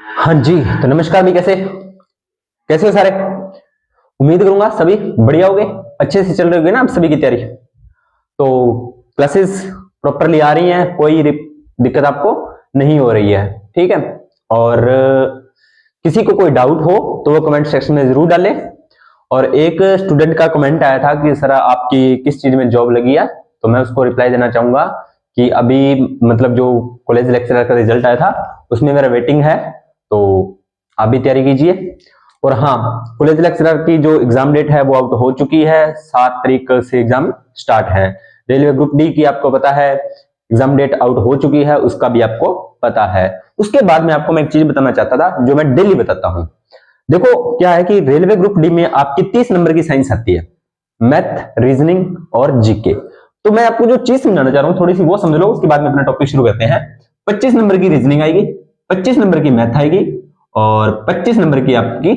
हाँ जी, तो नमस्कार भी। कैसे कैसे हो सारे? उम्मीद करूंगा सभी बढ़िया होगे, अच्छे से चल रही होगी ना आप सभी की तैयारी। तो क्लासेस प्रॉपरली आ रही हैं, कोई दिक्कत आपको नहीं हो रही है, ठीक है। और किसी को कोई डाउट हो तो वो कमेंट सेक्शन में जरूर डालें। और एक स्टूडेंट का कमेंट आया था कि सर आपकी किस चीज में जॉब लगी है, तो मैं उसको रिप्लाई देना चाहूंगा कि अभी मतलब जो कॉलेज लेक्चरर का रिजल्ट आया था उसमें मेरा वेटिंग है, तो आप भी तैयारी कीजिए। और हाँ, कॉलेज लेक्चरर की जो एग्जाम डेट है वो आउट हो चुकी है, 7 तारीख से एग्जाम स्टार्ट है। रेलवे ग्रुप डी की आपको पता है एग्जाम डेट आउट हो चुकी है, उसका भी आपको पता है। उसके बाद में आपको मैं एक चीज बताना चाहता था जो मैं डेली बताता हूं। देखो क्या है कि रेलवे ग्रुप डी में आपकी 30 नंबर की साइंस आती है, मैथ, रीजनिंग और जीके। तो मैं आपको जो चीज समझाना चाह रहा हूं थोड़ी सी वो समझ लो, उसके बाद में अपना टॉपिक शुरू करते हैं। 25 नंबर की रीजनिंग आएगी, 25 नंबर की मैथ आएगी, और 25 नंबर की आपकी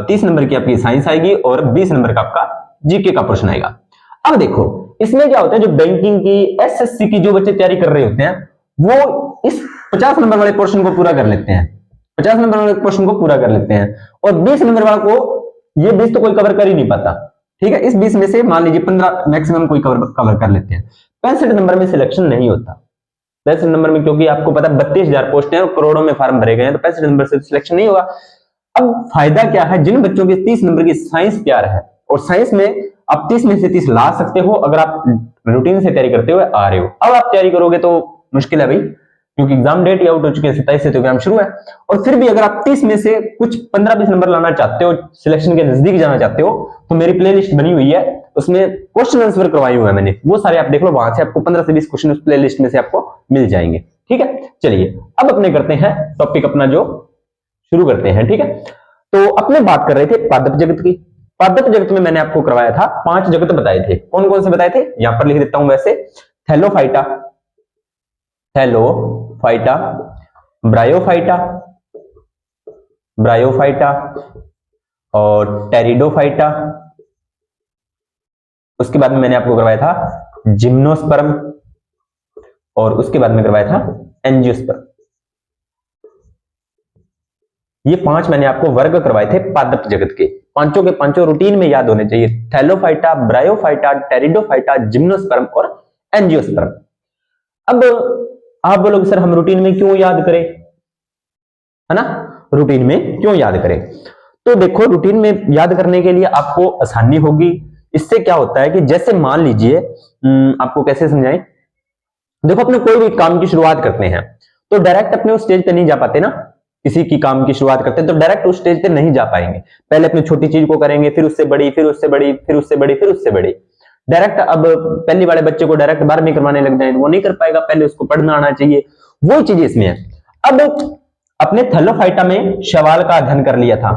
30 नंबर की आपकी साइंस आएगी, और 20 नंबर का आपका जीके का पोर्शन आएगा। अब देखो इसमें क्या होता है, जो बैंकिंग की, एसएससी की जो बच्चे तैयारी कर रहे होते हैं वो इस 50 नंबर वाले पोर्शन को पूरा कर लेते हैं, 50 नंबर वाले पोर्शन को पूरा कर लेते हैं। और 20 नंबर वाला को, ये 20 तो कोई कवर कर ही नहीं पाता, ठीक है। इस 20 में से मान लीजिए 15 मैक्सिमम कोई कवर कर लेते हैं। 65 नंबर में सिलेक्शन नहीं होता, 65 नंबर में, क्योंकि आपको पता 32,000 पोस्ट है और करोड़ों में फॉर्म भरे गए हैं, तो 65 नंबर से सिलेक्शन नहीं होगा। अब फायदा क्या है, जिन बच्चों की 30 नंबर की साइंस तैयार है, और साइंस में आप 30 में से 30 ला सकते हो अगर आप रूटीन से तैयारी करते हुए आ रहे हो। अब आप तैयारी करोगे तो मुश्किल है भाई, क्योंकि एग्जाम डेट आउट हो चुकी है, 27 से तो एग्जाम शुरू है। और फिर भी अगर आप 30 में से कुछ 15-20 नंबर लाना चाहते हो, सिलेक्शन के नजदीक जाना चाहते हो, तो मेरी प्लेलिस्ट बनी हुई है, उसमें क्वेश्चन आंसर करवाए हुए हैं मैंने, वो सारे आप देख लो, वहां से आपको 15 से 20 क्वेश्चन उस प्लेलिस्ट में से आपको मिल जाएंगे, ठीक है। चलिए अब अपने करते हैं टॉपिक अपना जो शुरू करते हैं, ठीक है। तो अपने बात कर रहे थे पादप जगत की। पादप जगत में मैंने आपको करवाया था 5 जगत बताए थे। कौन कौन से बताए थे, यहां पर लिख देता हूं वैसे। थैलोफाइटा, थैलोफाइटा, ब्रायोफाइटा, ब्रायोफाइटा, और टेरिडोफाइटा। उसके बाद में मैंने आपको करवाया था जिम्नोस्पर्म, और उसके बाद में करवाया था एंजियोस्पर्म। ये 5 मैंने आपको वर्ग करवाए थे पादप जगत के, पांचों के पांचों रूटीन में याद होने चाहिए। थैलोफाइटा, ब्रायोफाइटा, टेरिडोफाइटा, जिम्नोस्पर्म और एंजियोस्पर्म। अब आप बोलोगे सर हम रूटीन में क्यों याद करें, है ना, रूटीन में क्यों याद करें? तो देखो रूटीन में याद करने के लिए आपको आसानी होगी। इससे क्या होता है कि जैसे मान लीजिए, आपको कैसे समझाएं, देखो अपने कोई भी काम की शुरुआत करते हैं तो डायरेक्ट अपने उस स्टेज पे नहीं जा पाते ना। किसी की काम की शुरुआत करते हैं तो डायरेक्ट उस स्टेज पे नहीं जा पाएंगे, पहले अपनी छोटी चीज को करेंगे, फिर उससे बड़ी, फिर उससे बड़ी, फिर उससे बड़ी, फिर उससे बड़ी। डायरेक्ट अब पहली वाले बच्चे को डायरेक्ट 12वीं करवाने लग जाए वो नहीं कर पाएगा, पहले उसको पढ़ना आना चाहिए। वो चीज इसमें है। अब अपने थैलोफाइटा में शैवाल का अध्ययन कर लिया था,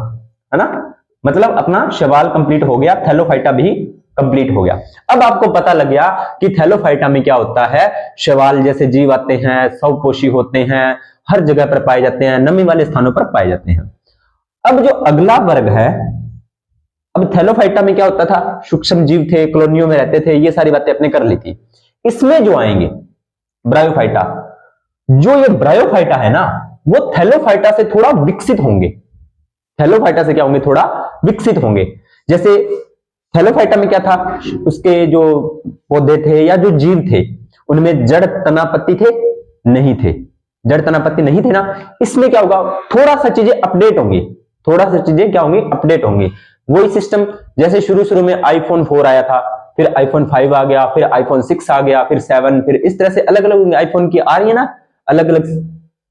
है ना, मतलब अपना शैवाल कंप्लीट हो गया, थैलोफाइटा भी कंप्लीट हो गया। अब आपको पता लग गया कि थैलोफाइटा में क्या होता है, शैवाल जैसे जीव आते हैं, स्वपोषी होते हैं, हर जगह पर पाए जाते हैं, नमी वाले स्थानों पर पाए जाते हैं। अब जो अगला वर्ग है, अब थैलोफाइटा में क्या होता था, सूक्ष्म जीव थे, कॉलोनियों में रहते थे, ये सारी बातें अपने कर ली थी। इसमें जो आएंगे ब्रायोफाइटा, जो ये ब्रायोफाइटा है ना, वो थैलोफाइटा से थोड़ा विकसित होंगे। थैलोफाइटा से क्या होंगे, थोड़ा विकसित होंगे। जैसे थैलोफाइटा में क्या था, उसके जो पौधे थे या जो जीव थे उनमें जड़ तनापत्ति थे, नहीं थे, जड़ तनापत्ति नहीं थे ना। इसमें क्या होगा, थोड़ा सा चीजें अपडेट होंगी, थोड़ा सा चीजें क्या होंगी, अपडेट होंगी। वही सिस्टम जैसे शुरू शुरू में आईफोन 4 आया था, फिर आईफोन 5 आ गया, फिर आईफोन 6 आ गया, फिर 7, फिर इस तरह से अलग अलग आईफोन की आ रही है ना, अलग अलग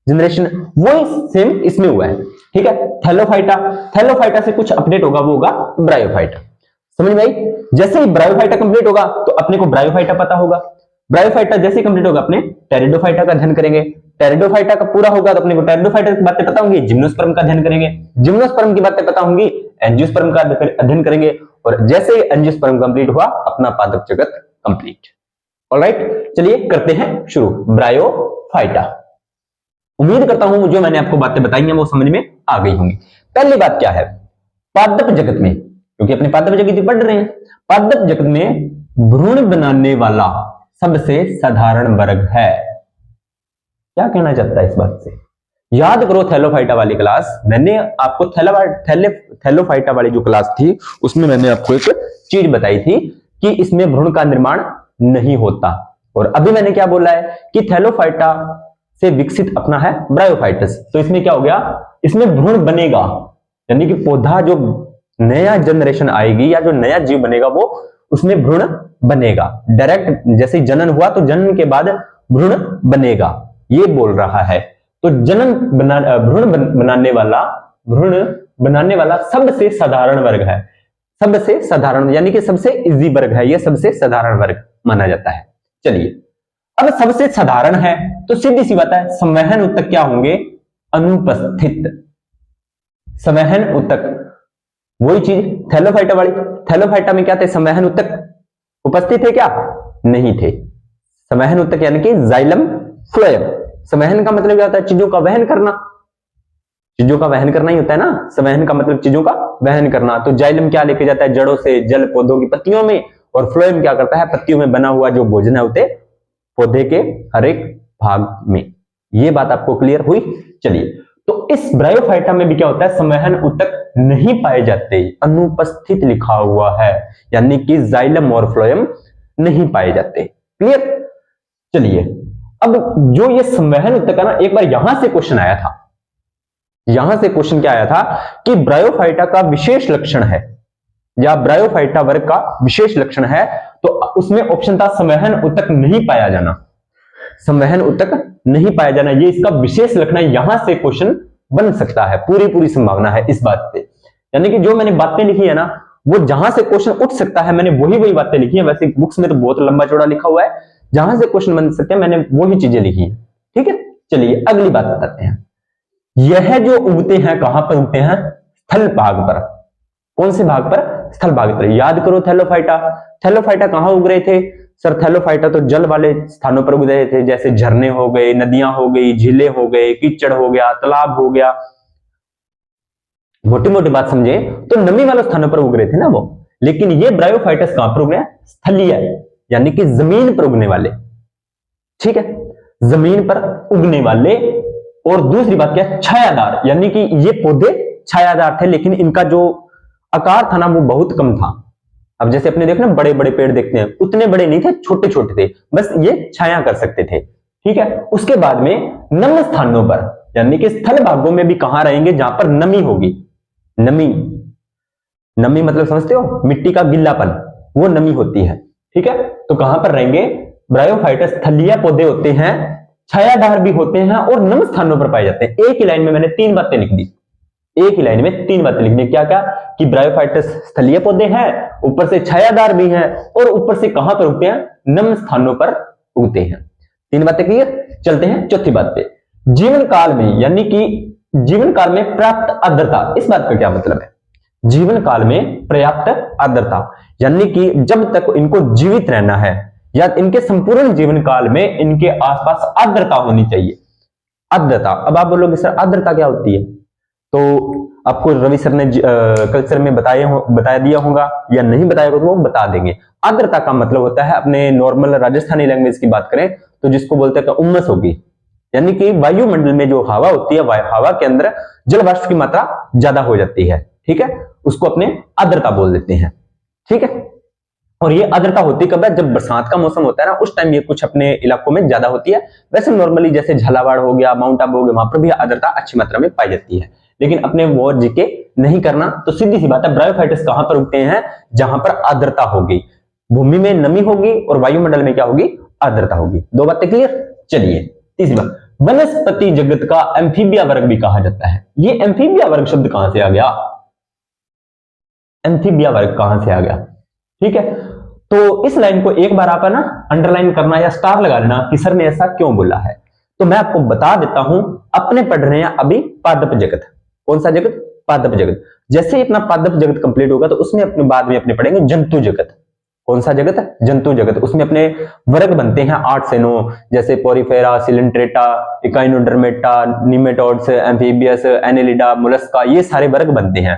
जनरेशन। वही सेम इसमें हुआ है, ठीक है। थैलोफाइटा, थैलोफाइटा से कुछ अपडेट होगा, वो होगा ब्रायोफाइटा। समझ में आई? जैसे ही ब्रायोफाइटा कंप्लीट होगा तो अपने को ब्रायोफाइटा पता होगा, ब्रायोफाइटा जैसे ही कंप्लीट होगा अपने टेरिडोफाइटा का अध्ययन करेंगे, टेरिडोफाइटा का पूरा होगा तो अपने को टेरिडोफाइटा की बातें पता होंगी, जिम्नोस्पर्म का अध्ययन करेंगे, जिम्नोस्पर्म की बातें पता होंगी, एंजियोस्पर्म का अध्ययन करेंगे, और जैसे ही एंजियोस्पर्म कंप्लीट हुआ अपना पादप जगत कंप्लीट। ऑलराइट, चलिए करते हैं शुरू। ब्रायोफाइटा, उम्मीद करता हूं जो मैंने आपको बातें बताई हैं वो समझ में आ गई होंगी। पहली बात क्या है, पादप जगत में, क्योंकि अपने पादप जगत पढ़ रहे हैं, पादप जगत में भ्रूण बनाने वाला सबसे साधारण वर्ग है। क्या कहना चाहता है इस बात से, याद करो थैलोफाइटा वाली क्लास, मैंने आपको थैलोफाइटा वाली जो क्लास थी उसमें मैंने आपको एक चीज बताई थी कि इसमें भ्रूण का निर्माण नहीं होता। और अभी मैंने क्या बोला है कि थैलोफाइटा से विकसित अपना है ब्रायोफाइटस, तो इसमें क्या हो गया, इसमें भ्रूण बनेगा, यानी कि पौधा जो नया जनरेशन आएगी या जो नया जीव बनेगा वो उसमें भ्रूण बनेगा। डायरेक्ट जैसे जनन हुआ तो जनन के बाद भ्रूण बनेगा, ये बोल रहा है। तो भ्रूण बनाने वाला सबसे साधारण वर्ग है, सबसे साधारण यानी कि सबसे इजी वर्ग है, यह सबसे साधारण वर्ग माना जाता है। चलिए, अब सबसे साधारण है तो सीधी सी बात है, संवहन ऊतक क्या होंगे, अनुपस्थित। संवहन ऊतक वही चीज थैलोफाइटा वाली, थैलोफाइटा में क्या थे, संवहन ऊतक उपस्थित थे क्या, नहीं थे। संवहन ऊतक यानी कि जाइलम फ्लोएम, संवहन का मतलब क्या होता है, चीजों का वहन करना, चीजों का वहन करना ही होता है ना, संवहन का मतलब चीजों का वहन करना। तो जाइलम क्या लेके जाता है, जड़ों से जल पौधों की पत्तियों में, और फ्लोएम क्या करता है, पत्तियों में बना हुआ जो भोजन है उसे पौधे के हर एक भाग में। ये बात आपको क्लियर हुई। चलिए, तो इस ब्रायोफाइटा में भी क्या होता है, संवहन ऊतक नहीं पाए जाते, अनुपस्थित लिखा हुआ है, यानी कि जाइलम और फ्लोएम नहीं पाए जाते। क्लियर। चलिए, अब जो ये संवहन ऊतक है ना, एक बार यहां से क्वेश्चन आया था, यहां से क्वेश्चन क्या आया था कि ब्रायोफाइटा का विशेष लक्षण है या ब्रायोफाइटा वर्ग का विशेष लक्षण है, तो उसमें ऑप्शन था संवहन ऊतक नहीं पाया जाना, संवहन ऊतक नहीं पाया जाना, ये इसका विशेष लक्षण है। यहां से क्वेश्चन बन सकता है, पूरी संभावना है इस बात पे, यानी कि जो मैंने बातें लिखी है ना, वो जहां से क्वेश्चन उठ सकता है, मैंने वही बातें लिखी है। वैसे बुक्स में तो बहुत लंबा चौड़ा लिखा हुआ है, जहां से क्वेश्चन बन सकते हैं मैंने वही चीजें लिखी है। ठीक है, चलिए अगली बात बताते हैं। यह जो उगते हैं कहां पर उगते हैं, स्थल भाग पर। कौन से भाग पर, स्थल भाग पर। याद करो थैलोफाइटा, थैलोफाइटा कहां उग रहे थे सर, थैलोफाइटा तो जल वाले स्थानों पर उग रहे थे, जैसे झरने हो गए, नदियां हो गई, झीलें हो गए, कीचड़ हो गया, तालाब हो गया, मोटी मोटी बात समझे तो नमी वाले स्थानों पर उग रहे थे ना वो। लेकिन ये ब्रायोफाइटस कहां पर उग रहे हैं, स्थलीय, यानी कि जमीन पर उगने वाले। ठीक है, जमीन पर उगने वाले। और दूसरी बात क्या है, छायादार, यानी कि ये पौधे छायादार थे, लेकिन इनका जो आकार था ना वो बहुत कम था। अब जैसे अपने देखो ना बड़े बड़े पेड़ देखते हैं, उतने बड़े नहीं थे, छोटे छोटे थे, बस ये छाया कर सकते थे। ठीक है, उसके बाद में नम स्थानों पर, यानी कि स्थल भागों में भी कहां रहेंगे, जहां पर नमी होगी। नमी, नमी मतलब समझते हो, मिट्टी का गिल्लापन, वो नमी होती है। ठीक है, तो कहां पर रहेंगे, ब्रायोफाइटस स्थलीय पौधे होते हैं, छायादार भी होते हैं और नम स्थानों पर पाए जाते हैं। एक ही लाइन में मैंने 3 बातें लिख दी, एक ही लाइन में 3 बातें लिखनी। क्या क्या कि ब्रायोफाइटस स्थलीय पौधे हैं, ऊपर से छायादार भी हैं, और ऊपर से कहां पर उगते हैं, नम स्थानों पर उगते हैं। 3 बातें क्लियर। चलते हैं चौथी बात पे, जीवन काल में, यानी कि जीवन काल में पर्याप्त आर्द्रता। इस बात का क्या मतलब है, जीवन काल में पर्याप्त आर्द्रता, यानी कि जब तक इनको जीवित रहना है या इनके संपूर्ण जीवन काल में इनके आसपास आर्द्रता होनी चाहिए। आर्द्रता, अब आप बोलोगे सर आर्द्रता क्या होती है, तो आपको रवि सर ने कल्चर में बता दिया होगा, या नहीं बताया होगा तो वो बता देंगे। आर्द्रता का मतलब होता है, अपने नॉर्मल राजस्थानी लैंग्वेज की बात करें तो जिसको बोलते हैं उमस होगी, यानी कि वायुमंडल में जो हवा होती है, हवा के अंदर जल वाष्प की मात्रा ज्यादा हो जाती है। ठीक है, उसको अपने आर्द्रता बोल देते हैं। ठीक है, और ये आर्द्रता होती कब है, जब बरसात का मौसम होता है ना, उस टाइम ये कुछ अपने इलाकों में ज्यादा होती है। वैसे नॉर्मली जैसे झालावाड़ हो गया, माउंट आबू हो गया, वहां पर भी आर्द्रता अच्छी मात्रा में पाई जाती है। लेकिन अपने वो जीके नहीं करना, तो सीधी सी बात है, ब्रायोफाइटस कहां पर उगते हैं, जहां पर आर्द्रता होगी, भूमि में नमी होगी और वायुमंडल में क्या होगी, आर्द्रता होगी। 2 बातें क्लियर। चलिए तीसरी बात, वनस्पति जगत का एम्फीबिया वर्ग भी कहा जाता है। ये एम्फीबिया वर्ग शब्द कहां से आ गया, एम्फीबिया वर्ग कहां से आ गया। ठीक है, तो इस लाइन को एक बार आप ना अंडरलाइन करना या स्टार लगा लेना कि सर ने ऐसा क्यों बोला है। तो मैं आपको बता देता हूं, अपने पढ़ रहे हैं अभी पादप जगत। कौन सा जगत, पादप जगत। जैसे ही अपना पादप जगत कंप्लीट होगा तो उसमें अपने बाद में अपने पढ़ेंगे जंतु जगत। कौन सा जगत, जंतु जगत। उसमें अपने वर्ग बनते हैं 8 से 9, जैसे Porifera, Coelenterata, Echinodermata, nematodes, amphibious, Annelida, Mollusca, ये सारे वर्ग बनते हैं।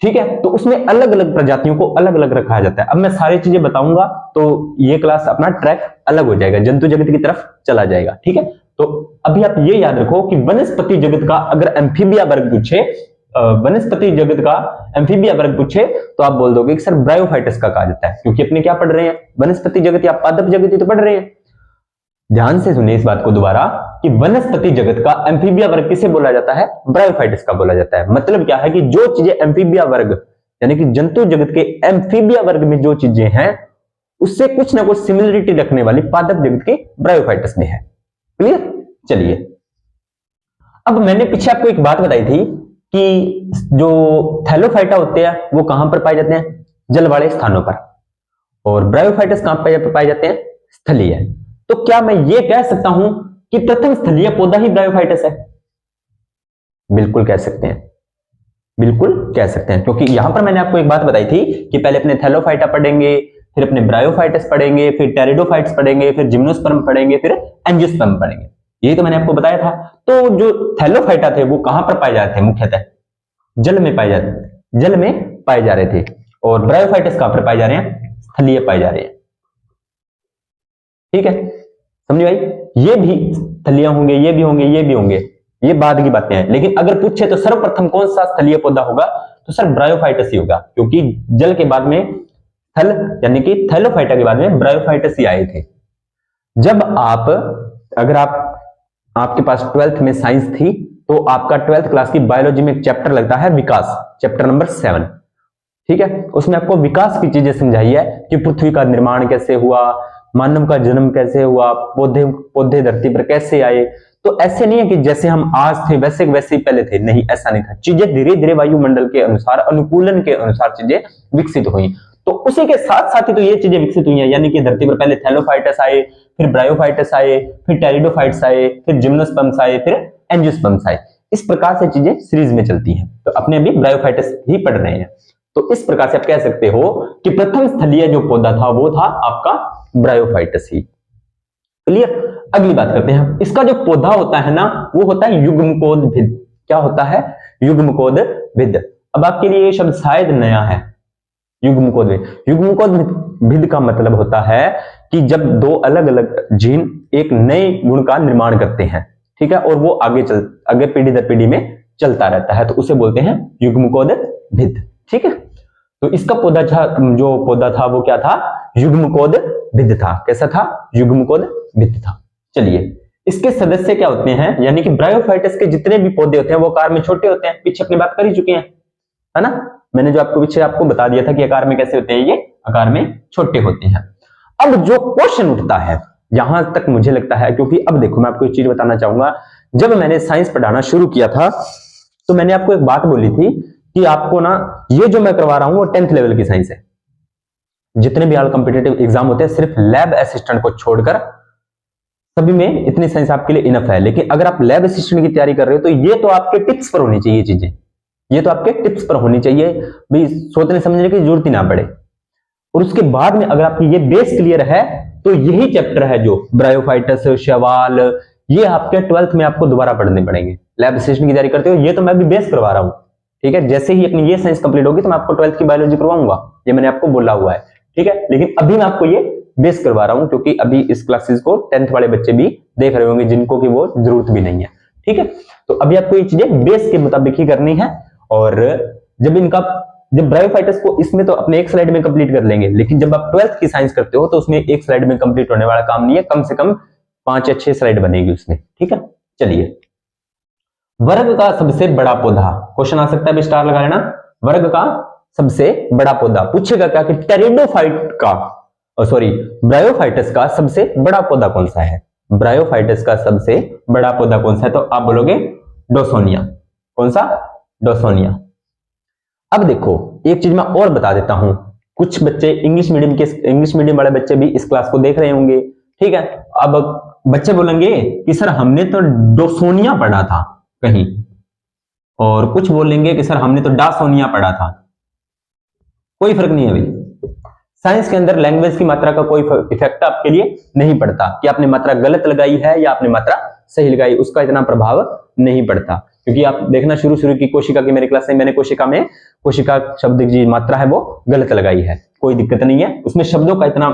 ठीक है, तो उसमें अलग अलग प्रजातियों को अलग अलग रखा जाता है। अब मैं सारी चीजें बताऊंगा तो ये क्लास अपना ट्रैक अलग हो जाएगा, जंतु जगत की तरफ चला जाएगा। ठीक है, तो अभी आप ये याद रखो कि वनस्पति जगत का अगर एम्फीबिया वर्ग पूछे, वनस्पति जगत का एम्फीबिया वर्ग पूछे, तो आप बोल दोगे कि सर ब्रायोफाइटस का कहा जाता है, क्योंकि अपने क्या पढ़ रहे हैं, वनस्पति जगत या पादप जगत ही तो पढ़ रहे हैं। ध्यान से सुनिए इस बात को दोबारा कि वनस्पति जगत का एम्फीबिया वर्ग किसे बोला जाता है, ब्रायोफाइटस का बोला जाता है। मतलब क्या है कि जो चीजें एम्फीबिया वर्ग यानी कि जंतु जगत के एम्फीबिया वर्ग में जो चीजें हैं उससे कुछ ना कुछ सिमिलरिटी रखने वाली पादप जगत के ब्रायोफाइटस में है। क्लियर? चलिए, अब मैंने पीछे आपको एक बात बताई थी कि जो थैलोफाइटा होते हैं वो कहां पर पाए जाते हैं, जल वाले स्थानों पर, और ब्रायोफाइटस कहां पर पाए जाते हैं, स्थलीय। तो क्या मैं ये कह सकता हूं कि प्रथम स्थलीय पौधा ही ब्रायोफाइटस है? बिल्कुल कह सकते हैं, बिल्कुल कह सकते हैं, क्योंकि यहां पर मैंने आपको एक बात बताई थी कि पहले अपने थैलोफाइटा पढ़ेंगे, फिर अपने ब्रायोफाइटस पढ़ेंगे, फिर टेरिडोफाइट्स पढ़ेंगे, फिर जिम्नोस्पर्म पढ़ेंगे, फिर एंजियोस्पर्म पढ़ेंगे। यही तो मैंने आपको बताया था। तो जो थैलोफाइटा थे वो कहां पर पाए जाते थे, मुख्यतः जल में पाए जाते, जल में पाए जा रहे थे, और ब्रायोफाइटस कहां पर पाए जा रहे हैं, स्थलीय पाए जा रहे हैं। ठीक है, समझ भाई? ये भी स्थलीय होंगे, ये भी होंगे, ये भी होंगे, ये बाद की बातें हैं। लेकिन अगर पूछे तो सर्वप्रथम कौन सा स्थलीय पौधा होगा, तो सर ब्रायोफाइटस ही होगा, क्योंकि जल के बाद में थल यानी कि थैलोफाइटा के बाद में ब्रायोफाइटस ही आए थे। जब आप अगर आपके पास 12th में साइंस थी तो आपका 12th क्लास की बायोलॉजी में एक चैप्टर लगता है विकास, चैप्टर नंबर 7। ठीक है, उसमें आपको विकास की चीजें समझाई है कि पृथ्वी का निर्माण कैसे हुआ, मानव का जन्म कैसे हुआ, पौधे धरती पर कैसे आए। तो ऐसे नहीं है कि जैसे हम आज थे वैसे वैसे ही पहले थे, नहीं, ऐसा नहीं था। चीजें धीरे धीरे वायुमंडल के अनुसार, अनुकूलन के अनुसार चीजें विकसित हुई। तो उसी के साथ साथ ही तो ये चीजें विकसित हुई हैं, यानी कि धरती पर पहले थैलोफाइटस आए, फिर ब्रायोफाइटस आए, फिर टेरिडोफाइट्स आए, फिर जिम्नोस्पर्म्स आए, फिर एंजियोस्पर्म्स आए। इस प्रकार से चीजें सीरीज में चलती हैं। तो अपने अभी ब्रायोफाइटस ही पढ़ रहे हैं। तो इस प्रकार से आप कह सकते हो कि प्रथम स्थलीय जो पौधा था वो था आपका ब्रायोफाइटस ही। क्लियर? अगली बात करते हैं। इसका जो पौधा होता है ना वो होता है युग्मकोद्भिद। क्या होता है? युग्मकोद्भिद। अब आपके लिए ये शब्द शायद नया है, युग्मकोद्भिद। युग्मकोद्भिद का मतलब होता है कि जब दो अलग अलग जीन एक नए गुण का निर्माण करते हैं, ठीक है, और वो आगे पीढ़ी दर पीढ़ी में चलता रहता है, तो उसे बोलते हैं युग्मकोद्भिद। ठीक है, तो इसका पौधा जो पौधा था वो क्या था? युग्मकोद्भिद था। कैसा था? युग्मकोद्भिद था। चलिए, इसके सदस्य क्या होते हैं, यानी कि ब्रायोफाइटस के जितने भी पौधे होते हैं वो आकार में छोटे होते हैं। पीछे अपनी बात कर ही चुके हैं, है ना? मैंने जो आपको पीछे आपको बता दिया था कि आकार में कैसे होते हैं, ये आकार में छोटे होते हैं। अब जो क्वेश्चन उठता है यहां तक मुझे लगता है, क्योंकि अब देखो मैं आपको एक चीज बताना चाहूंगा। जब मैंने साइंस पढ़ाना शुरू किया था तो मैंने आपको एक बात बोली थी कि आपको ना ये जो मैं करवा रहा हूं वो 10th लेवल की साइंस है। जितने भी ऑल कॉम्पिटिटिव एग्जाम होते हैं सिर्फ लैब असिस्टेंट को छोड़कर सभी में इतनी साइंस आपके लिए इनफ है। लेकिन अगर आप लैब असिस्टेंट की तैयारी कर रहे हो तो ये तो आपके टिप्स पर होनी चाहिए चीजें, ये तो आपके टिप्स पर होनी चाहिए भाई, सोचने समझने की जरूरत ही ना पड़े। और उसके बाद में अगर आपकी ये बेस क्लियर है तो यही चैप्टर है जो ब्रायोफाइटस, शैवाल, ये आपके 12th में आपको दोबारा पढ़ने पड़ेंगे। लैब असिस्टेंट की तैयारी करते हो, ये तो मैं भी बेस करवा रहा हूं। ठीक है, जैसे ही अपनी ये साइंस कंप्लीट होगी तो मैं आपको 12th की बायोलॉजी करवाऊंगा, ये मैंने आपको बोला हुआ है। ठीक है, लेकिन अभी मैं आपको ये बेस करवा रहा हूं क्योंकि अभी इस क्लासेस को 10th वाले बच्चे भी देख रहे होंगे जिनको कि वो जरूरत भी नहीं है। ठीक है, तो अभी आपको ये चीजें बेस के मुताबिक ही करनी है। और जब ब्रायोफाइटस को इसमें तो अपने एक स्लाइड में कंप्लीट कर लेंगे, लेकिन जब आप 12th की साइंस करते हो तो उसमें एक स्लाइड में कंप्लीट होने वाला काम नहीं है, कम से कम 5 या 6 स्लाइड बनेगी उसमें। ठीक है, चलिए, वर्ग का सबसे बड़ा पौधा, क्वेश्चन आ सकता है, स्टार लगा लेना। वर्ग का सबसे बड़ा पौधा पूछेगा क्या कि टेरिडोफाइट का ब्रायोफाइटस का सबसे बड़ा पौधा कौन सा है? ब्रायोफाइटस का सबसे बड़ा पौधा कौन सा है? तो आप बोलोगे डोसोनिया। कौन सा? डोसोनिया। अब देखो एक चीज मैं और बता देता हूं, कुछ बच्चे इंग्लिश मीडियम वाले बच्चे भी इस क्लास को देख रहे होंगे। ठीक है, अब बच्चे बोलेंगे कि सर हमने तो डोसोनिया पढ़ा था कहीं, और कुछ बोलेंगे कि सर हमने तो डासोनिया पढ़ा था। कोई फर्क नहीं है भाई, साइंस के अंदर लैंग्वेज की मात्रा का कोई इफेक्ट आपके लिए नहीं पड़ता कि आपने मात्रा गलत लगाई है या आपने मात्रा सही लगाई, उसका इतना प्रभाव नहीं पड़ता। क्योंकि आप देखना शुरू की कोशिका की मेरी क्लास में मैंने कोशिका शब्द की मात्रा है वो गलत लगाई है, कोई दिक्कत नहीं है, उसमें शब्दों का इतना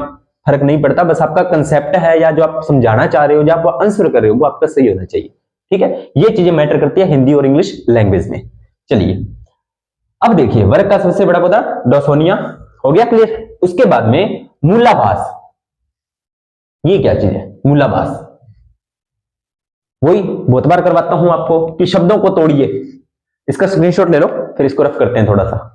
फर्क नहीं पड़ता, बस आपका कंसेप्ट है या जो आप समझाना चाह रहे हो, जो आप आंसर कर रहे हो, वो आपका सही होना चाहिए। ठीक है, ये चीजें मैटर करती है हिंदी और इंग्लिश लैंग्वेज में। चलिए अब देखिए, वर्ग का सबसे बड़ा पौधा डॉसोनिया, हो गया क्लियर। उसके बाद में मूलाभास, ये क्या चीज है मूलाभास? वही बहुत बार करवाता हूं आपको कि शब्दों को तोड़िए। इसका स्क्रीनशॉट ले लो, फिर इसको रफ करते हैं थोड़ा सा।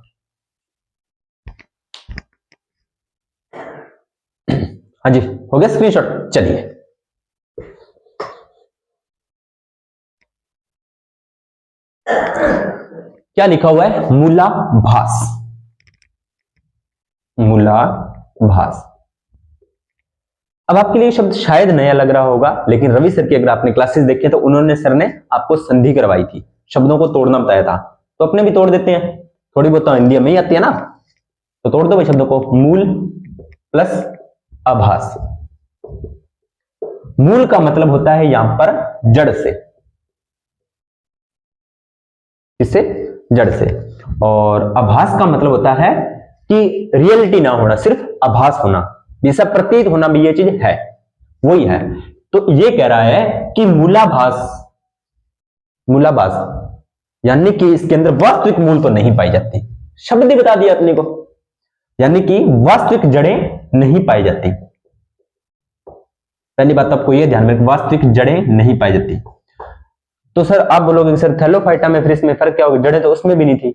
हाँ जी, हो गया स्क्रीनशॉट। चलिए क्या लिखा हुआ है? मूलाभास, मूलाभास। अब आपके लिए शब्द शायद नया लग रहा होगा, लेकिन रवि सर की अगर आपने क्लासेस देखी तो उन्होंने सर ने आपको संधि करवाई थी, शब्दों को तोड़ना बताया था। तो अपने भी तोड़ देते हैं, थोड़ी बहुत तो हिंदी में ही आती है ना, तो तोड़ दो भाई शब्दों को। मूल प्लस आभास। मूल का मतलब होता है यहां पर जड़ से, इससे जड़ से, और आभास का मतलब होता है कि रियलिटी ना होना, सिर्फ आभास होना, जैसा प्रतीत होना भी ये चीज है, वही है। तो ये कह रहा है कि मूलाभास, मूलाभास यानी कि इसके अंदर वास्तविक मूल तो नहीं पाई जाती। शब्द ही बता दिया अपने को, यानी कि वास्तविक जड़ें नहीं पाई जाती। पहली बात आपको ये ध्यान में, वास्तविक जड़ें नहीं पाई जाती। तो सर आप बोलोगे सर थैलोफाइटा में फिर इसमें फर्क क्या होगा? जड़ें तो उसमें भी नहीं थी,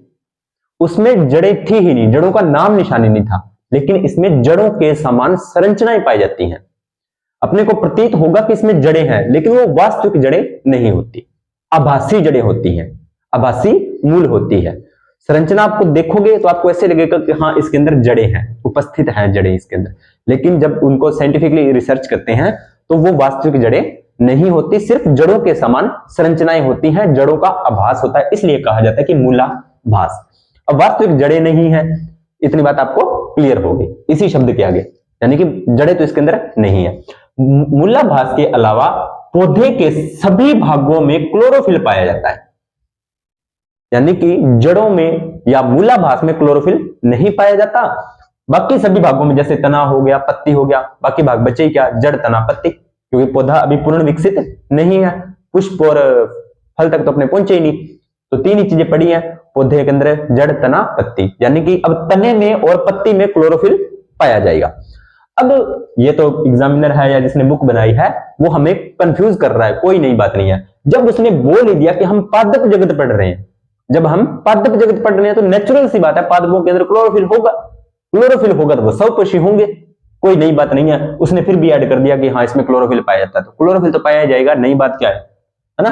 उसमें जड़ें थी ही नहीं, जड़ों का नाम निशानी नहीं था, लेकिन इसमें जड़ों के समान संरचनाएं पाई जाती हैं। अपने को प्रतीत होगा कि इसमें जड़ें हैं, लेकिन वो वास्तविक जड़ें नहीं होती, आभासी जड़ें होती हैं, आभासी मूल होती है। संरचना आपको देखोगे तो आपको ऐसे लगेगा कि हाँ इसके अंदर जड़ें हैं, उपस्थित हैं जड़ें इसके अंदर, लेकिन जब उनको साइंटिफिकली रिसर्च करते हैं तो वो वास्तविक जड़ें नहीं होती, सिर्फ जड़ों के समान संरचनाएं होती हैं, जड़ों का आभास होता है, इसलिए कहा जाता है कि मूलाभास। अब वास्तविक जड़ें नहीं है, इतनी बात आपको क्लियर होगी इसी शब्द के आगे, यानी कि जड़ें तो इसके अंदर नहीं है। मूलाभास के अलावा पौधे के सभी भागों में क्लोरोफिल पाया जाता है, यानी कि जड़ों में या मूलाभास में क्लोरोफिल नहीं पाया जाता, बाकी सभी भागों में, जैसे तना हो गया, पत्ती हो गया, बाकी भाग बचे क्या? जड़, तना, पत्ती, क्योंकि पौधा अभी पूर्ण विकसित नहीं है, पुष्प और फल तक तो अपने पहुंचे ही नहीं। तो तीन ही चीजें पड़ी हैं पौधे के अंदर, जड़, तना, पत्ती, यानी कि अब तने में और पत्ती में क्लोरोफिल पाया जाएगा। अब ये तो एग्जामिनर है या जिसने बुक बनाई है वो हमें कंफ्यूज कर रहा है, कोई नई बात नहीं है। जब उसने बोल ही दिया कि हम पादप जगत पढ़ रहे हैं, जब हम पादप जगत पढ़ रहे हैं तो नेचुरल सी बात है पादपों के अंदर क्लोरोफिल होगा, क्लोरोफिल होगा तो वो स्वपोषी होंगे, कोई नई बात नहीं है। उसने फिर भी ऐड कर दिया कि हाँ इसमें क्लोरोफिल पाया जाता है, तो क्लोरोफिल तो पाया जाएगा, नई बात क्या है ना।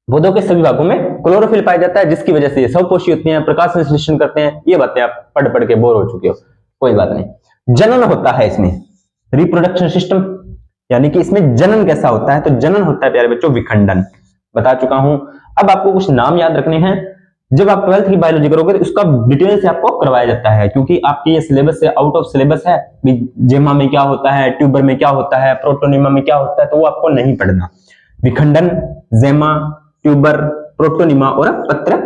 पौधों के सभी भागों में क्लोरोफिल पाया जाता है, जिसकी वजह से ये स्वपोषी होते हैं, प्रकाश संश्लेषण करते हैं। ये बातें आप पढ़ पढ़ के बोर हो चुके हो, कोई बात नहीं। जनन होता है इसमें, रिप्रोडक्शन सिस्टम, यानी कि इसमें जनन कैसा होता है? तो जनन होता है प्यारे बच्चों विखंडन, बता चुका हूं। अब आपको कुछ नाम याद रखने हैं, जब आप 12th की बायोलॉजी करोगे तो उसका डिटेल से आपको करवाया जाता है, क्योंकि आपके ये सिलेबस से आउट ऑफ सिलेबस है। जेमा में क्या होता है, ट्यूबर में क्या होता है, प्रोटोनिमा में क्या होता है, तो वो आपको नहीं पढ़ना। विखंडन, जेमा, ट्यूबर, प्रोटोनिमा और पत्र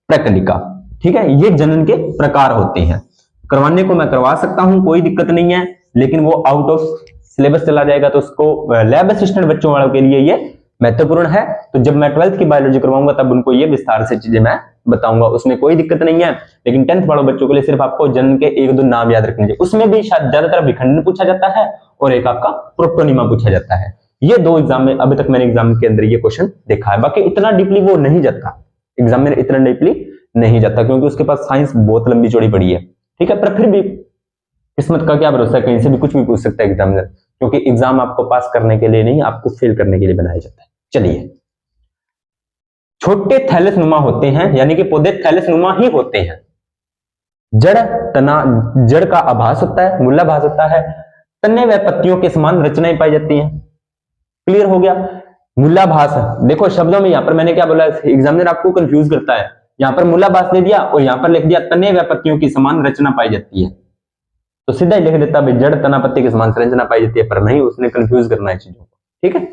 प्रकलिका, ठीक है, ये जनन के प्रकार होते हैं। करवाने को मैं करवा सकता हूं, कोई दिक्कत नहीं है, लेकिन वो आउट ऑफ सिलेबस चला जाएगा, तो उसको लैब असिस्टेंट बच्चों वालों के लिए ये महत्वपूर्ण है। तो जब मैं 12th की बायोलॉजी करवाऊंगा तब उनको ये विस्तार से चीजें मैं बताऊंगा, उसमें कोई दिक्कत नहीं है। लेकिन 10th वालों बच्चों के लिए सिर्फ आपको जनन के एक दो नाम याद रखने चाहिए, उसमें भी शायद ज्यादातर विखंडन पूछा जाता है और एक आपका प्रोटोनिमा पूछा जाता है। ये दो एग्जाम में अभी तक मैंने एग्जाम के अंदर ये क्वेश्चन देखा है, बाकी इतना डीपली वो नहीं जाता, एग्जाम में इतना डीपली नहीं जाता, क्योंकि उसके पास साइंस बहुत लंबी चौड़ी पड़ी है, ठीक है। पर फिर भी किस्मत का क्या भरोसा है, कहीं से भी कुछ भी पूछ सकता है एग्जामिनर, क्योंकि एग्जाम आपको पास करने के लिए नहीं, आपको फेल करने के लिए बनाया जाता है। चलिए, छोटे थैलस नुमा होते हैं, यानी कि पौधे थैलस नुमा ही होते हैं। जड़, तना, जड़ का आभास होता है, मूलाभास होता है, तने व पत्तियों के समान रचनाएं पाई जाती हैं। क्लियर हो गया? मूलाभास, देखो शब्दों में यहां पर मैंने क्या बोला, एग्जामिनर आपको कंफ्यूज करता है, यहां पर मूलाभास दे दिया और यहां पर लिख दिया तने व पत्तियों की समान रचना पाई जाती है, तो सीधा ही लिख देता भाई जड़, तना, पत्ती की समान संरचना पाई जाती है, पर नहीं, उसने कंफ्यूज करना है चीजों को, ठीक है।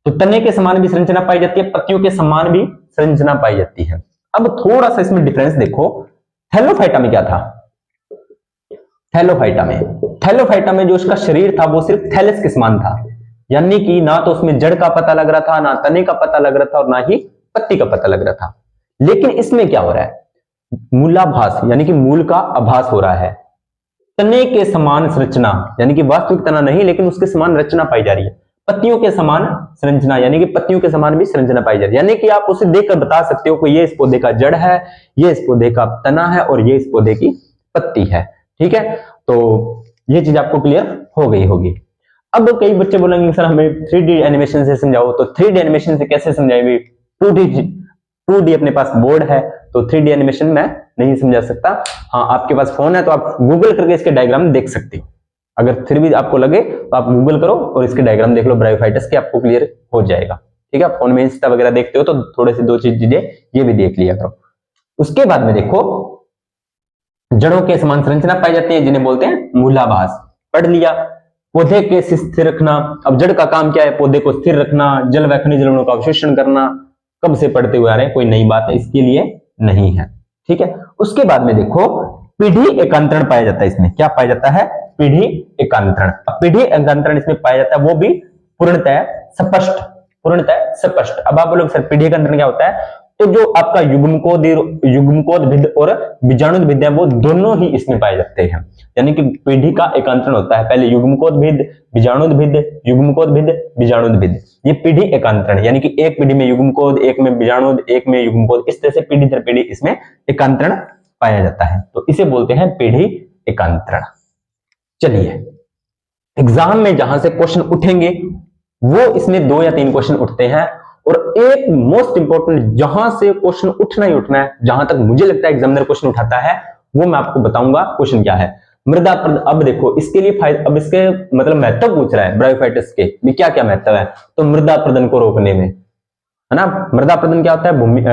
तो तने के समान भी संरचना पाई जाती है, पत्तियों के समान भी संरचना पाई जाती है। अब थोड़ा सा इसमें डिफरेंस देखो, थैलोफाइटा में क्या था? थैलोफाइटा में थैलोफाइटा में जो उसका शरीर था वो सिर्फ थैलस के समान था, यानी कि ना तो उसमें जड़ का पता लग रहा था, ना तने का पता लग रहा था और ना ही पत्ती का पता लग रहा था। लेकिन इसमें क्या हो रहा है, मूलाभास यानी कि मूल का आभास हो रहा है। तने के समान संरचना यानी कि वास्तविक तना नहीं लेकिन उसके समान रचना पाई जा रही है। पत्तियों के समान संरचना यानी कि पत्तियों के समान भी संरचना पाई जा रही है, यानी कि आप उसे देखकर बता सकते हो कि ये इस पौधे का जड़ है, ये इस पौधे का तना है और ये इस पौधे की पत्ती है। ठीक है, तो ये चीज आपको क्लियर हो गई होगी। अब कई बच्चे बोलेंगे सर हमें 3D एनिमेशन से समझाओ, तो 3D एनिमेशन से कैसे समझाएंगे, 2D अपने पास बोर्ड है तो 3D एनिमेशन मैं नहीं समझा सकता। हाँ, आपके पास फोन है तो आप गूगल करके इसके डायग्राम देख सकते हो। अगर फिर भी आपको लगे तो आप गूगल करो और इसके डायग्राम देख लो ब्रायोफाइटस के, आपको क्लियर हो जाएगा। ठीक है, फोन में इंस्टा वगैरह देखते हो तो थोड़े से 2 चीजें ये भी देख लिया करो। उसके बाद में देखो, जड़ों के समान संरचना पाई जाती है जिन्हें बोलते हैं मूलाभास, पढ़ लिया। पौधे के स्थिर रखना, अब जड़ का काम क्या है, पौधे को स्थिर रखना, जल व खनिज लवणों का अवशोषण करना, कब से पढ़ते हुए आ रहे हैं, कोई नई बात है इसके लिए नहीं है। ठीक है, उसके बाद में देखो पीढ़ी एकांतरण पाया जाता है। इसमें क्या पाया जाता है, पीढ़ी एकांतरण। पीढ़ी एकांतरण इसमें पाया जाता है, वो भी पूर्णतः स्पष्ट, पूर्णतः स्पष्ट। अब आप बोलोगे सर पीढ़ी एकांतरण क्या होता है, तो जो आपका युग्मकोद्भिद और बीजाणुद्भिद है वो दोनों ही इसमें पाए जाते हैं, यानी कि पीढ़ी का एकांतरण होता है, पहले युग्मकोद्भिद, बीजाणुद्भिद, युग्मकोद्भिद, बीजाणुद्भिद, ये पीढ़ी एकांतरण, यानी कि एक पीढ़ी में युग्मकोद, एक में बीजाणुद, एक में युग्मकोद, इस तरह से पीढ़ी दर पीढ़ी इसमें एकांतरण पाया जाता है, तो इसे बोलते हैं पीढ़ी एकांतरण। चलिए, एग्जाम में जहां से क्वेश्चन उठेंगे वो इसमें 2 या 3 क्वेश्चन उठते हैं, और एक मोस्ट इंपॉर्टेंट जहां से क्वेश्चन उठना ही उठना है, जहां तक मुझे लगता है एग्जामिनर क्वेश्चन उठाता है, वो मैं आपको बताऊंगा क्वेश्चन क्या है, मृदा प्रदन। अब देखो इसके लिए फायदा, अब इसके मतलब महत्व पूछ रहा है ब्रायोफाइटस के भी क्या क्या महत्व है, तो मृदा प्रदन को रोकने में, है ना। मृदा प्रदन क्या होता है, भूमि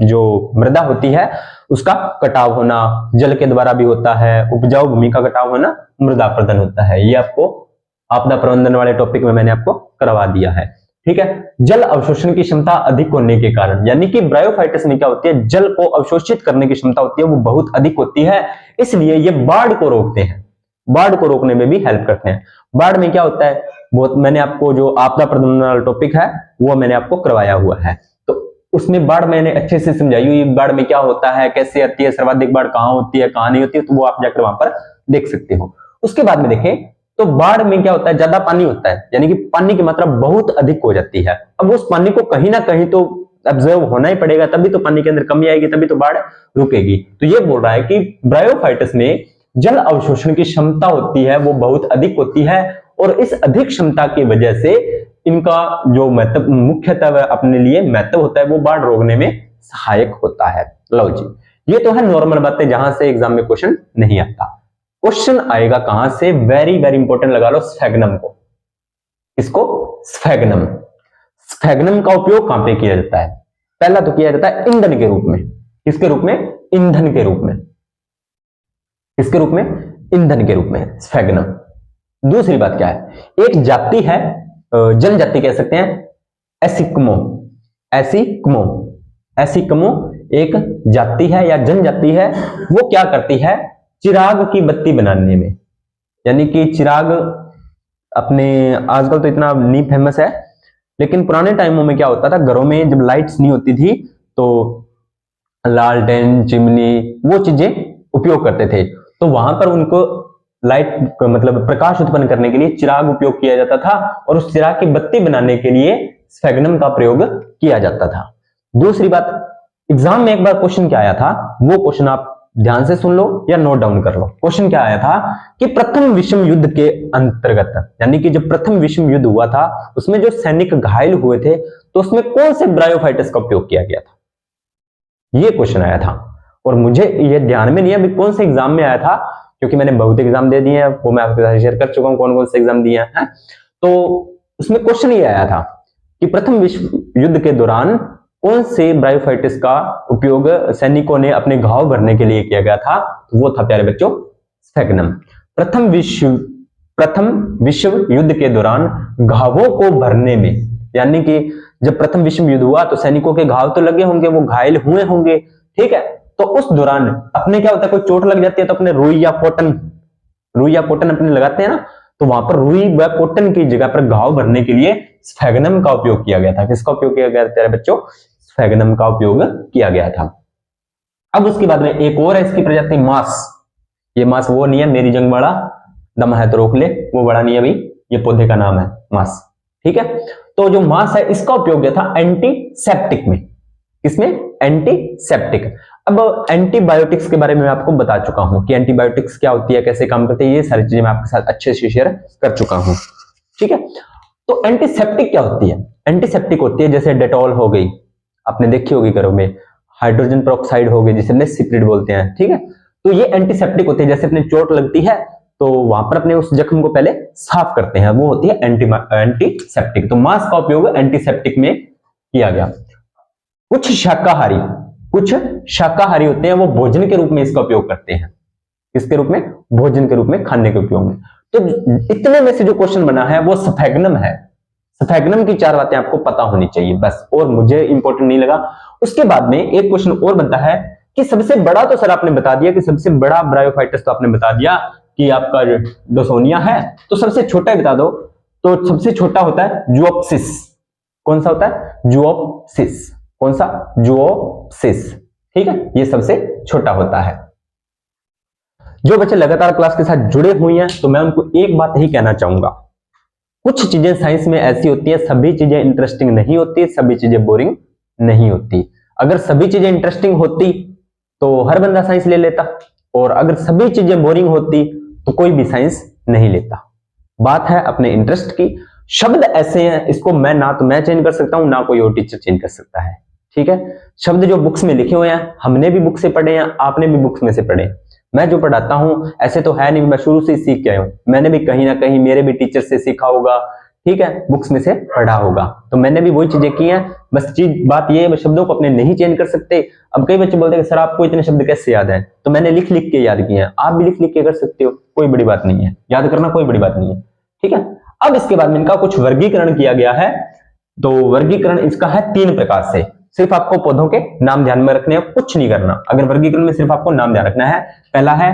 जो मृदा होती है उसका कटाव होना, जल के द्वारा भी होता है, उपजाऊ भूमि का कटाव होना मृदा प्रदन होता है। ये आपको आपदा प्रबंधन वाले टॉपिक में मैंने आपको करवा दिया है। ठीक है, जल अवशोषण की क्षमता अधिक होने के कारण, यानी कि ब्रायोफाइटस में क्या होती है, जल को अवशोषित करने की क्षमता होती है वो बहुत अधिक होती है, इसलिए ये बाढ़ को रोकते हैं, बाढ़ को रोकने में भी हेल्प करते हैं। बाढ़ में क्या होता है, बहुत मैंने आपको जो आपदा प्रबंधन वाला टॉपिक है वो मैंने आपको करवाया हुआ है, तो उसमें बाढ़ मैंने अच्छे से समझाई हुई, बाढ़ में क्या होता है, कैसे आती है, सर्वाधिक बाढ़ कहां होती है, कहां नहीं होती है, तो वो आप जाकर वहां पर देख सकते हो। उसके बाद में देखें तो बाढ़ में क्या होता है, ज्यादा पानी होता है, यानी कि पानी की मात्रा बहुत अधिक हो जाती है। अब उस पानी को कहीं ना कहीं तो ऑब्जर्व होना ही पड़ेगा, तभी तो पानी के अंदर कमी आएगी, तभी तो बाढ़ रुकेगी। तो ये बोल रहा है कि ब्रायोफाइटस में जल अवशोषण की क्षमता होती है वो बहुत अधिक होती है, और इस अधिक क्षमता की वजह से इनका जो महत्व, मुख्यतः अपने लिए महत्व होता है, वो बाढ़ रोकने में सहायक होता है। लो जी, ये तो है नॉर्मल बातें जहां से एग्जाम में क्वेश्चन नहीं आता। क्वेश्चन आएगा कहां से, वेरी वेरी इंपॉर्टेंट लगा लो, स्फेगनम को। इसको स्फेगनम, स्फेगनम का उपयोग कहां पे किया जाता है, पहला तो किया जाता है ईंधन के रूप में। किसके रूप में, ईंधन के रूप में। किसके रूप में, ईंधन के रूप में स्फेगनम। दूसरी बात क्या है, एक जाति है, जनजाति कह सकते हैं, एसिक्मो, एसिक्मो, एसिक्मो एक जाति है या जनजाति है, वो क्या करती है, चिराग की बत्ती बनाने में, यानी कि चिराग अपने आजकल तो इतना नहीं फेमस है, लेकिन पुराने टाइमों में क्या होता था, घरों में जब लाइट्स नहीं होती थी तो लालटेन, चिमनी, वो चीजें उपयोग करते थे, तो वहां पर उनको लाइट मतलब प्रकाश उत्पन्न करने के लिए चिराग उपयोग किया जाता था, और उस चिराग की बत्ती बनाने के लिए स्फेगनम का प्रयोग किया जाता था। दूसरी बात, एग्जाम में एक बार क्वेश्चन क्या आया था, वो क्वेश्चन आप ध्यान से सुन लो या नोट डाउन कर लो। क्वेश्चन क्या आया था कि प्रथम विश्व युद्ध के अंतर्गत, यानी कि जब प्रथम विश्व युद्ध हुआ था उसमें जो सैनिक घायल हुए थे, तो उसमें कौन से ब्रायोफाइटस का उपयोग किया गया था, ये क्वेश्चन आया था। और मुझे ये ध्यान में नहीं है अभी कौन से एग्जाम में आया था, क्योंकि मैंने बहुत एग्जाम दे दिए हैं, वो मैं आपके साथ शेयर कर चुका हूं कौन कौन से एग्जाम दिए हैं। तो उसमें क्वेश्चन ये आया था कि प्रथम विश्व युद्ध के दौरान कौन से ब्रायोफाइटस का उपयोग सैनिकों ने अपने घाव भरने के लिए किया गया था, तो वो था प्यारे बच्चों स्फेगनम। प्रथम विश्व युद्ध के दौरान घावों को भरने में, यानी कि जब प्रथम विश्व युद्ध हुआ तो सैनिकों के घाव तो लगे होंगे, वो घायल हुए होंगे, ठीक है, तो उस दौरान अपने क्या होता है, कोई चोट लग जाती है तो अपने रुई या कॉटन रुई या कॉटन अपने लगाते हैं ना, तो वहां पर रुई व कॉटन की जगह पर घाव भरने के लिए स्फेगनम का उपयोग किया गया था। किसका उपयोग किया गया था बच्चों? स्फेगनम का उपयोग किया गया था। अब उसके बाद में एक और है इसकी प्रजाति मास। ये मास वो नहीं है मेरी जंग वाला, दम है तो रोक ले, वो बड़ा नहीं है भाई, ये पौधे का नाम है मास। ठीक है, तो जो मास है इसका उपयोग किया था एंटीसेप्टिक में। इसमें एंटीसेप्टिक। अब एंटीबायोटिक्स के बारे में मैं आपको बता चुका हूं कि एंटीबायोटिक्स क्या होती है, कैसे काम करती है, ये सारी चीजें मैं आपके साथ अच्छे से शेयर कर चुका हूं। ठीक है, तो एंटीसेप्टिक क्या होती है? एंटीसेप्टिक होती है जैसे डेटॉल हो गई, आपने देखी होगी घरों में, हाइड्रोजन पेरोक्साइड हो गई जिसे सिप्रिड बोलते हैं। ठीक है, तो ये एंटीसेप्टिक होती है। जैसे अपने चोट लगती है तो वहां पर अपने उस जख्म को पहले साफ करते हैं, वो होती है एंटीसेप्टिक। तो मास का उपयोग एंटीसेप्टिक में किया गया। कुछ शाकाहारी होते हैं, वो भोजन के रूप में इसका उपयोग करते हैं। किसके रूप में? भोजन के रूप में, खाने के उपयोग में। तो इतने में से जो क्वेश्चन बना है वो स्फेगनम है। स्फेगनम की 4 बातें आपको पता होनी चाहिए बस, और मुझे इंपॉर्टेंट नहीं लगा। उसके बाद में एक क्वेश्चन और बनता है कि सबसे बड़ा तो सर आपने बता दिया कि सबसे बड़ा ब्रायोफाइटस तो आपने बता दिया कि आपका डोसोनिया है, तो सबसे छोटा बता दो। तो सबसे छोटा होता है जुओप्सिस। कौन सा होता है? जुओप्सिस। कौन सा? जुओप्सिस। ठीक है, ये सबसे छोटा होता है। जो बच्चे लगातार क्लास के साथ जुड़े हुए हैं तो मैं उनको एक बात ही कहना चाहूंगा, कुछ चीजें साइंस में ऐसी होती है, सभी चीजें इंटरेस्टिंग नहीं होती, सभी चीजें बोरिंग नहीं होती। अगर सभी चीजें इंटरेस्टिंग होती तो हर बंदा साइंस ले लेता, और अगर सभी चीजें बोरिंग होती तो कोई भी साइंस नहीं लेता। बात है अपने इंटरेस्ट की। शब्द ऐसे हैं, इसको मैं ना तो मैं चेंज कर सकता हूं, ना कोई और टीचर चेंज कर सकता है। ठीक है, शब्द जो बुक्स में लिखे हुए हैं, हमने भी बुक से पढ़े हैं, आपने भी बुक्स में से पढ़े। मैं जो पढ़ाता हूं ऐसे तो है नहीं, मैं शुरू से ही सीख के आया हूं। मैंने भी कहीं ना कहीं मेरे भी टीचर से सीखा होगा, ठीक है, बुक्स में से पढ़ा होगा, तो मैंने भी वही चीजें की हैं। बस चीज बात ये है, शब्दों को अपने नहीं चेंज कर सकते। अब कई बच्चे बोलते हैं सर आपको इतने शब्द कैसे याद है, तो मैंने लिख लिख के याद किए हैं, आप भी लिख लिख के कर सकते हो, कोई बड़ी बात नहीं है, याद करना कोई बड़ी बात नहीं है। ठीक है, अब इसके बाद में इनका कुछ वर्गीकरण किया गया है। तो वर्गीकरण इसका है 3 प्रकार से। सिर्फ आपको पौधों के नाम ध्यान में रखने हैं, कुछ नहीं करना। अगर वर्गीकरण में सिर्फ आपको नाम ध्यान रखना है। पहला है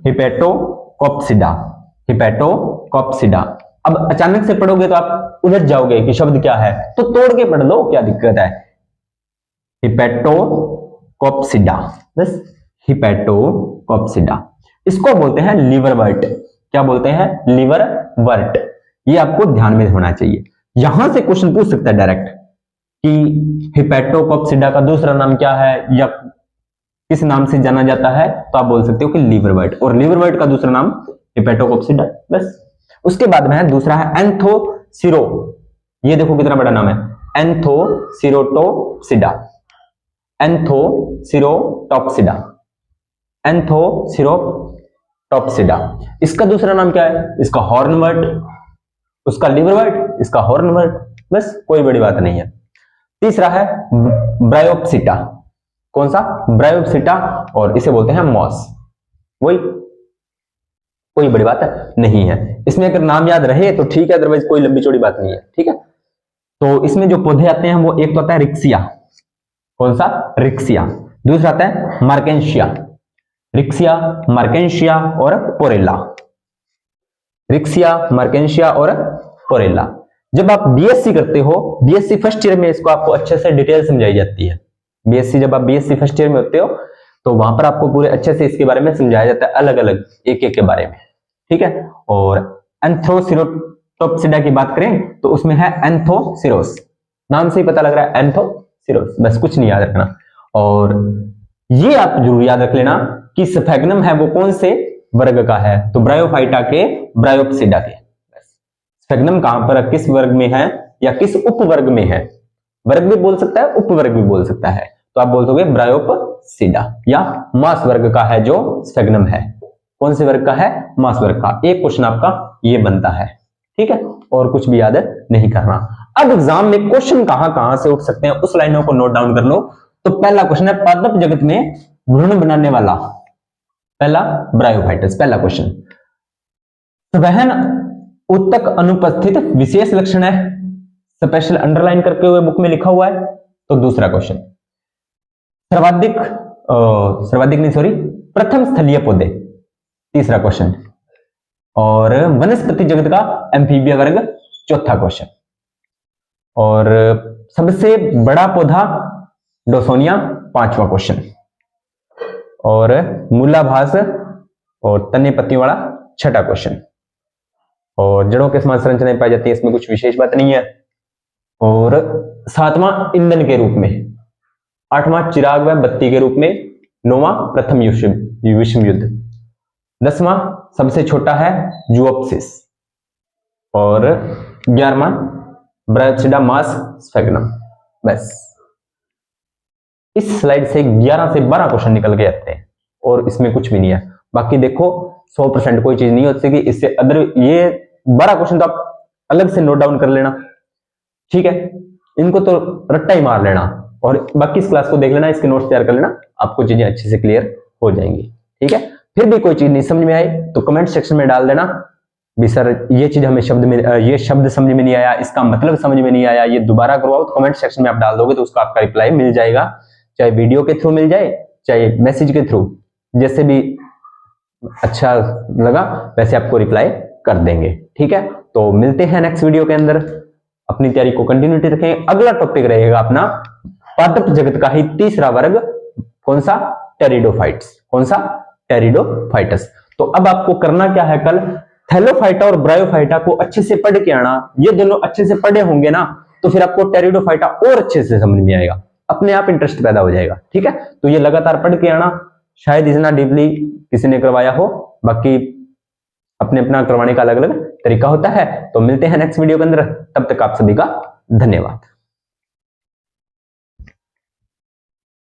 हिपेटोकॉप्सिडा। हिपेटोकॉप्सिडा। अब अचानक से पढ़ोगे तो आप उलझ जाओगे कि शब्द क्या है, तो तोड़ के पढ़ लो, क्या दिक्कत है। हिपेटोकॉप्सिडा, बस हिपेटोकॉप्सिडा। इसको बोलते हैं लिवरवर्ट। क्या बोलते हैं? लिवरवर्ट। ये आपको ध्यान में होना चाहिए। यहां से क्वेश्चन पूछ सकता है डायरेक्ट कि हिपेटोकॉप्सिडा का दूसरा नाम क्या है या किस नाम से जाना जाता है, तो आप बोल सकते हो कि लिवरवर्ट, और लिवरवर्ट का दूसरा नाम हिपेटोकॉप्सिडा, बस। उसके बाद में है दूसरा है एंथोसिरो। ये देखो कितना बड़ा नाम है, एंथोसिरोटोप्सिडा। एंथोसिरोटोप्सिडा। एंथोसिरोटोप्सिडा। इसका दूसरा नाम क्या है? इसका हॉर्नवर्ट। उसका लिवरवर्ट, इसका हॉर्नवर्ट, बस, कोई बड़ी बात नहीं है। तीसरा है ब्रायोप्सिटा। कौन सा? ब्रायोप्सिटा, और इसे बोलते हैं मॉस। वही, कोई बड़ी बात नहीं है। इसमें अगर नाम याद रहे तो ठीक है, अदरवाइज कोई लंबी चौड़ी बात नहीं है। ठीक है, तो इसमें जो पौधे आते हैं वो एक तो आता है रिक्सिया। कौन सा? रिक्सिया। दूसरा आता है मार्केंशिया। रिक्सिया, मार्केंशिया और पोरेला। रिक्सिया, मार्केंशिया और पोरेला। जब आप बीएससी करते हो, बीएससी फर्स्ट ईयर में इसको आपको अच्छे से डिटेल समझाई जाती है। बीएससी, जब आप बीएससी फर्स्ट ईयर में होते हो तो वहां पर आपको पूरे अच्छे से इसके बारे में समझाया जाता है, अलग अलग एक एक के बारे में। ठीक है, और एंथोसिरोटोप्सिडा की बात करें तो उसमें है एंथोसिरोस। नाम से ही पता लग रहा है, एंथोसिरोस, बस, कुछ नहीं याद रखना। और ये आप जरूर याद रख लेना कि स्फेगनम है वो कौन से वर्ग का है, तो ब्रायोफाइटा के, ब्रायोप्सिडा के। स्फेगनम कहां पर, किस वर्ग में है या किस उपवर्ग में है? वर्ग भी बोल सकता है, उपवर्ग भी बोल सकता है, तो आप बोल दोगे ब्रायोप्सिडा, या मास वर्ग का है जो स्फेगनम है। कौन से वर्ग का है? मास वर्ग का। एक क्वेश्चन आपका ये बनता है। ठीक है, और कुछ भी याद नहीं करना। अब एग्जाम में क्वेश्चन कहां कहां से उठ सकते हैं उस लाइनों को नोट डाउन कर लो। तो पहला क्वेश्चन है, पादप जगत में भ्रूण बनाने वाला पहला ब्रायोफाइटस। पहला क्वेश्चन, स्वहन उत्तक अनुपस्थित विशेष लक्षण है, स्पेशल अंडरलाइन करके हुए बुक में लिखा हुआ है। तो दूसरा क्वेश्चन, सर्वाधिक नहीं, सॉरी, प्रथम स्थलीय पौधे। तीसरा क्वेश्चन। और वनस्पति जगत का एम्फीबिया वर्ग, चौथा क्वेश्चन। और सबसे बड़ा पौधा डोसोनिया, पांचवा क्वेश्चन। और मूलाभास और तने पत्तियों वाला, छठा क्वेश्चन। और जड़ों के समान संरचनाएं पाई जाती है, इसमें कुछ विशेष बात नहीं है। और सातवां ईंधन के रूप में, आठवां चिराग व बत्ती के रूप में, नौवां प्रथम विश्व युद्ध, 10वां सबसे छोटा है जुओप्सिस, और 11वां ब्रायोप्सिडा मास स्फेग्नम। बस इस स्लाइड से 11 से 12 क्वेश्चन निकल के आते हैं और इसमें कुछ भी नहीं है। बाकी देखो 100% कोई चीज नहीं हो सकेगी इससे। अदर ये 12 क्वेश्चन तो आप अलग से नोट डाउन कर लेना, ठीक है, इनको तो रट्टा ही मार लेना और बाकी इस क्लास को देख लेना, इसके नोट्स तैयार कर लेना, आपको चीजें अच्छे से क्लियर हो जाएंगी, ठीक है। फिर भी कोई चीज नहीं समझ में आई तो कमेंट सेक्शन में डाल देना भी सर ये चीज हमें ये शब्द समझ में नहीं आया, इसका मतलब समझ में नहीं आया, ये दोबारा करवाओ। तो कमेंट सेक्शन में आप डाल दोगे तो उसका आपका रिप्लाई मिल जाएगा, चाहे वीडियो के थ्रू मिल जाए चाहे मैसेज के थ्रू, जैसे भी अच्छा लगा वैसे आपको रिप्लाई कर देंगे, ठीक है। तो मिलते हैं नेक्स्ट वीडियो के अंदर, अपनी तैयारी को कंटिन्यूटी रखें। अगला टॉपिक रहेगा अपना पादप जगत का ही तीसरा वर्ग, कौन सा, टेरिडोफाइट्स। कौन सा, टेरिडोफाइटस। तो अब आपको करना क्या है, कल थैलोफाइटा और ब्रायोफाइटा को अच्छे से पढ़ के आना। ये दोनों अच्छे से पढ़े होंगे ना तो फिर आपको टेरिडोफाइटा और अच्छे से समझ में आएगा, अपने आप इंटरेस्ट पैदा हो जाएगा, ठीक है। तो ये लगातार पढ़ के आना, शायद इतना डीपली किसी ने करवाया हो, बाकी अपने अपना करवाने का अलग अलग तरीका होता है। तो मिलते हैं नेक्स्ट वीडियो के अंदर, तब तक आप सभी का धन्यवाद।